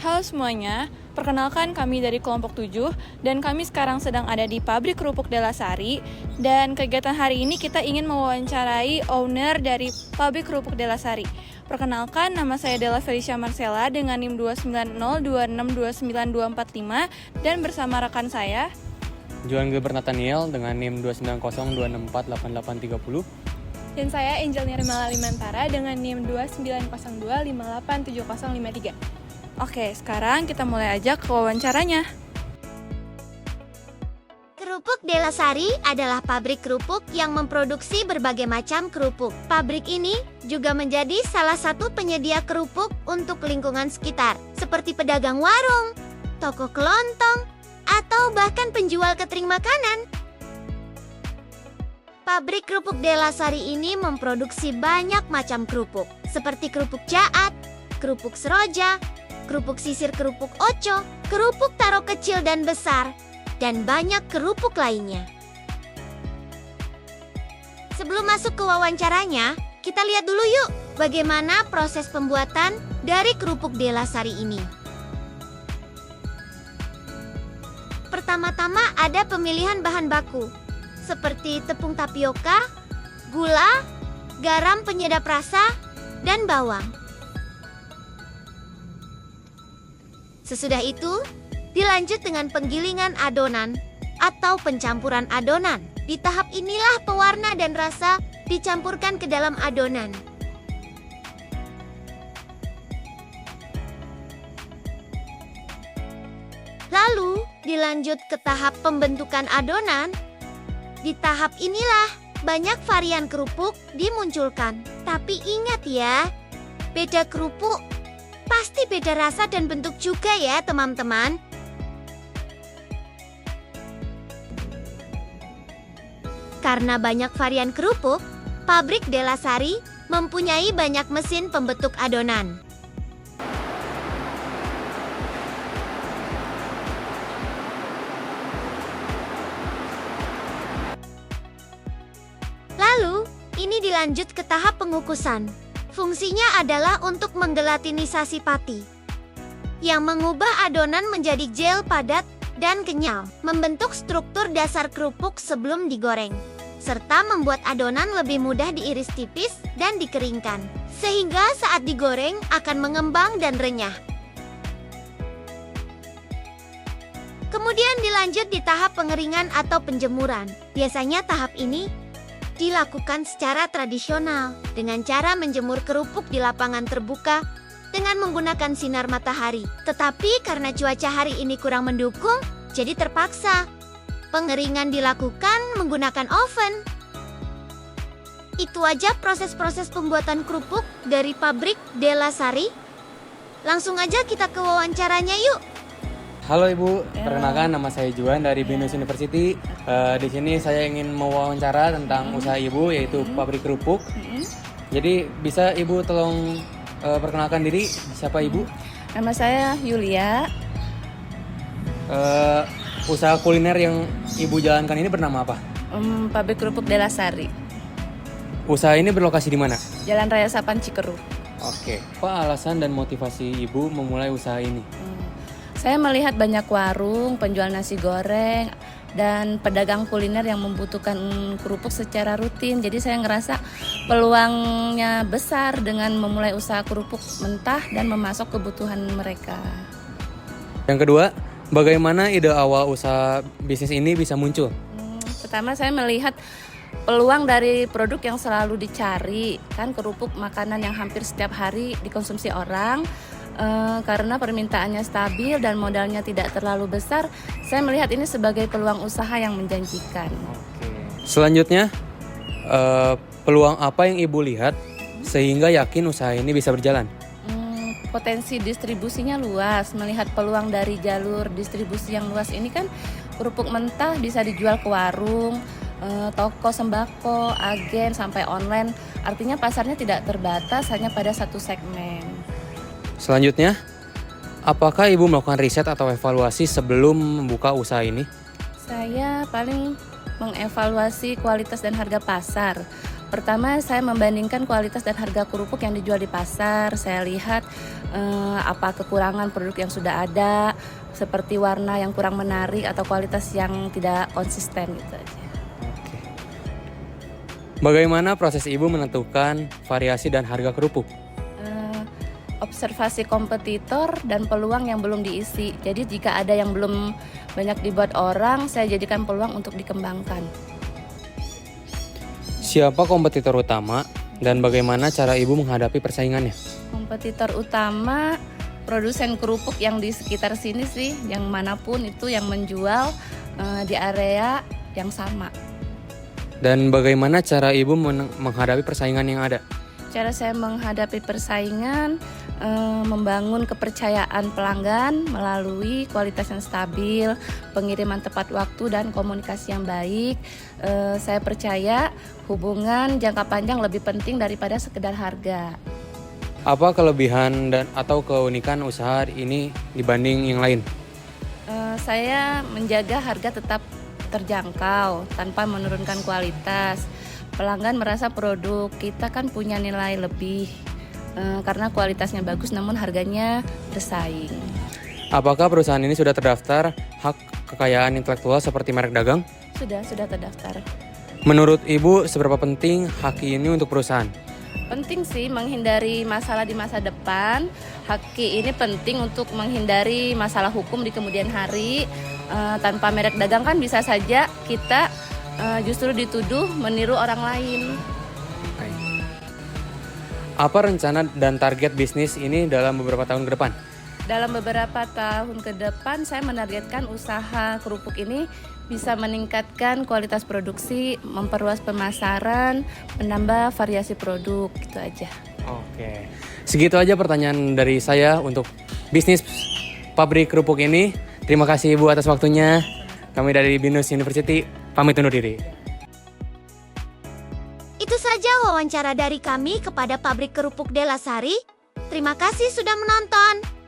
Halo semuanya, perkenalkan kami dari kelompok 7 dan kami sekarang sedang ada di pabrik kerupuk Delasari. Dan kegiatan hari ini kita ingin mewawancarai owner dari pabrik kerupuk Delasari. Perkenalkan, nama saya Della Felicia Marcella dengan NIM 29026292245 dan bersama rekan saya Juan Gilbert Nathaniel dengan NIM 29026648830. dan saya Angel Nirmala Limantara dengan NIM 2902587053. Oke, sekarang kita mulai aja ke wawancaranya. Kerupuk Delasari adalah pabrik kerupuk yang memproduksi berbagai macam kerupuk. Pabrik ini juga menjadi salah satu penyedia kerupuk untuk lingkungan sekitar, seperti pedagang warung, toko kelontong, atau bahkan penjual catering makanan. Pabrik kerupuk Delasari ini memproduksi banyak macam kerupuk, seperti kerupuk jaat, kerupuk seroja, kerupuk sisir kerupuk oco, kerupuk taro kecil dan besar, dan banyak kerupuk lainnya. Sebelum masuk ke wawancaranya, kita lihat dulu yuk bagaimana proses pembuatan dari kerupuk Delasari ini. Pertama-tama ada pemilihan bahan baku, seperti tepung tapioka, gula, garam penyedap rasa, dan bawang. Sesudah itu, dilanjut dengan penggilingan adonan atau pencampuran adonan. Di tahap inilah pewarna dan rasa dicampurkan ke dalam adonan. Lalu, dilanjut ke tahap pembentukan adonan. Di tahap inilah banyak varian kerupuk dimunculkan. Tapi ingat ya, beda kerupuk pasti beda rasa dan bentuk juga ya teman-teman. Karena banyak varian kerupuk, pabrik Delasari mempunyai banyak mesin pembentuk adonan. Lalu, ini dilanjut ke tahap pengukusan. Fungsinya adalah untuk menggelatinasi pati, yang mengubah adonan menjadi gel padat dan kenyal, membentuk struktur dasar kerupuk sebelum digoreng, serta membuat adonan lebih mudah diiris tipis dan dikeringkan, sehingga saat digoreng akan mengembang dan renyah. Kemudian dilanjut di tahap pengeringan atau penjemuran. Biasanya tahap ini dilakukan secara tradisional dengan cara menjemur kerupuk di lapangan terbuka dengan menggunakan sinar matahari. Tetapi karena cuaca hari ini kurang mendukung, jadi terpaksa pengeringan dilakukan menggunakan oven. Itu aja proses-proses pembuatan kerupuk dari pabrik Delasari. Langsung aja kita ke wawancaranya yuk. Halo Ibu, perkenalkan nama saya Juan dari Binus University. Di sini saya ingin mewawancara tentang usaha Ibu, yaitu pabrik kerupuk. Jadi bisa Ibu tolong perkenalkan diri, siapa Ibu? Nama saya Yulia. Usaha kuliner yang Ibu jalankan ini bernama apa? Pabrik kerupuk Delasari, Usaha ini berlokasi di mana? Jalan Raya Sapan Cikeruh. Oke, apa alasan dan motivasi Ibu memulai usaha ini? Saya melihat banyak warung, penjual nasi goreng, dan pedagang kuliner yang membutuhkan kerupuk secara rutin. Jadi saya ngerasa peluangnya besar dengan memulai usaha kerupuk mentah dan memasok kebutuhan mereka. Yang kedua, bagaimana ide awal usaha bisnis ini bisa muncul? Pertama saya melihat peluang dari produk yang selalu dicari, kan kerupuk makanan yang hampir setiap hari dikonsumsi orang. Karena permintaannya stabil dan modalnya tidak terlalu besar, saya melihat ini sebagai peluang usaha yang menjanjikan. Oke. Selanjutnya, peluang apa yang Ibu lihat sehingga yakin usaha ini bisa berjalan? Potensi distribusinya luas. Melihat peluang dari jalur distribusi yang luas ini kan, kerupuk mentah bisa dijual ke warung, toko sembako, agen, sampai online. Artinya pasarnya tidak terbatas hanya pada satu segmen. Selanjutnya, apakah Ibu melakukan riset atau evaluasi sebelum membuka usaha ini? Saya paling mengevaluasi kualitas dan harga pasar. Pertama, saya membandingkan kualitas dan harga kerupuk yang dijual di pasar. Saya lihat apa kekurangan produk yang sudah ada, seperti warna yang kurang menarik atau kualitas yang tidak konsisten gitu aja. Bagaimana proses Ibu menentukan variasi dan harga kerupuk? Observasi kompetitor dan peluang yang belum diisi. Jadi jika ada yang belum banyak dibuat orang, saya jadikan peluang untuk dikembangkan. Siapa kompetitor utama dan bagaimana cara Ibu menghadapi persaingannya? Kompetitor utama produsen kerupuk yang di sekitar sini sih, yang manapun itu yang menjual di area yang sama. Dan bagaimana cara Ibu menghadapi persaingan yang ada? Cara saya menghadapi persaingan, membangun kepercayaan pelanggan melalui kualitas yang stabil, pengiriman tepat waktu dan komunikasi yang baik. Saya percaya hubungan jangka panjang lebih penting daripada sekedar harga. Apa kelebihan dan atau keunikan usaha ini dibanding yang lain? Saya menjaga harga tetap terjangkau tanpa menurunkan kualitas. Pelanggan merasa produk kita kan punya nilai lebih karena kualitasnya bagus namun harganya bersaing. Apakah perusahaan ini sudah terdaftar hak kekayaan intelektual seperti merek dagang? Sudah terdaftar. Menurut Ibu, seberapa penting hak ini untuk perusahaan? Penting sih menghindari masalah di masa depan. Haki ini penting untuk menghindari masalah hukum di kemudian hari. Tanpa merek dagang kan bisa saja kita justru dituduh meniru orang lain. Apa rencana dan target bisnis ini dalam beberapa tahun ke depan? Dalam beberapa tahun ke depan saya menargetkan usaha kerupuk ini bisa meningkatkan kualitas produksi, memperluas pemasaran, menambah variasi produk, gitu aja. Oke. Segitu aja pertanyaan dari saya untuk bisnis pabrik kerupuk ini. Terima kasih Ibu atas waktunya. Kami dari BINUS University pamit undur diri. Itu saja wawancara dari kami kepada pabrik kerupuk Delasari. Terima kasih sudah menonton.